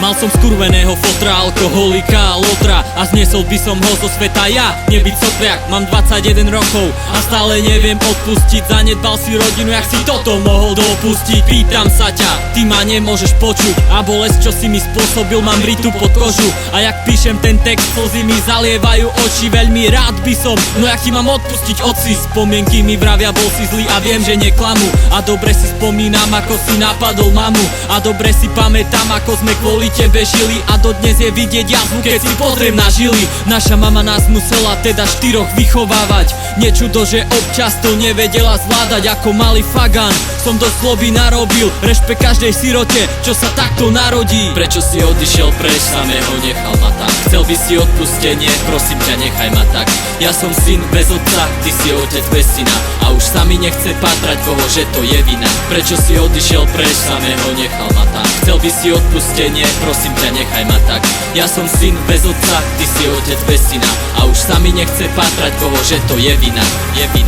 Mal som skurveného fotra, alkoholika a lotra a zniesol by som ho zo sveta ja, nebyť sotriak. Mám 21 rokov a stále neviem odpustiť. Zanedbal si rodinu, jak si toto mohol dopustiť. Pýtam sa ťa, ty ma nemôžeš počuť a bolesť, čo si mi spôsobil, mám ritu pod kožu. A jak píšem ten text, slzy mi zalievajú oči. Veľmi rád by som, no jak ti mám odpustiť, oci? Spomienky mi vravia, bol si zlý a viem, že neklamú. A dobre si spomínam, ako si napadol mamu. A dobre si pamätám, ako sme kvôli tebe žili. A dodnes je vidieť jazvu, keď si pozriem na žily. Naša mama nás musela teda 4 vychovávať. Nečudo, že občas to nevedela zvládať. Ako malý fagan som do sloby narobil rešpekt každej sirote, čo sa takto narodí. Prečo si odišiel preč, samého nechal ma tak? Chcel by si odpustenie, prosím ťa, nechaj ma tak. Ja som syn bez otca, ty si otec bez syna. A už sa mi nechce pátrať, koho že to je vina. Prečo si odišiel preč, samého nechal ma tak? Chcel by si odpustenie, prosím ťa, nechaj ma tak. Ja som syn bez otca, ty si otec bez syna. A už sa mi nechce pátrať, koho že to je vina.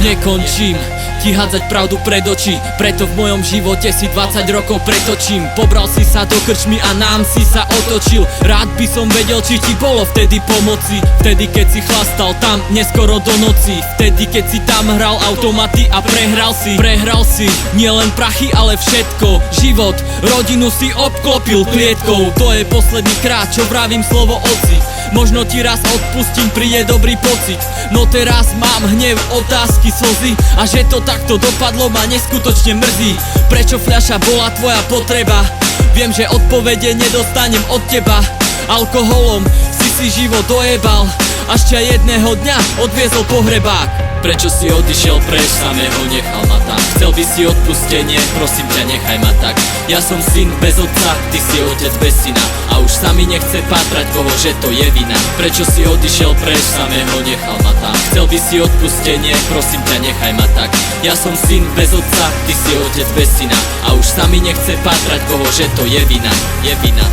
Nekončím ti hádzať pravdu pred oči, preto v mojom živote si 20 rokov pretočím. Pobral si sa do krčmy a nám si sa otočil. Rád by som vedel, či ti bolo vtedy pomoci. Vtedy, keď si chlastal tam neskoro do noci. Vtedy, keď si tam hral automaty a prehral si nielen prachy, ale všetko. Život, rodinu si obklopil klietkou. To je posledný krát, čo vravím slovo oci. Možno ti raz odpustím, príde dobrý pocit. No teraz mám hnev, otázky, slzy. A že to takto dopadlo, ma neskutočne mrzí. Prečo fľaša bola tvoja potreba? Viem, že odpovede nedostanem od teba. Alkoholom si život dojebal, až ťa jedného dňa odviezol pohrebák. Prečo si odišiel preč, samého nechal ma tak? Chcel by si odpustenie, prosím ťa, nechaj ma tak. Ja som syn bez otca, ty si otec bez syna. A už sa mi nechce pátrať, koho že to je vina. Prečo si odišiel preč, samého nechal ma tak? Chcel by si odpustenie, prosím ťa, nechaj ma tak. Ja som syn bez otca, ty si otec bez syna. A už sa mi nechce pátrať, koho že to je vina. Je vina.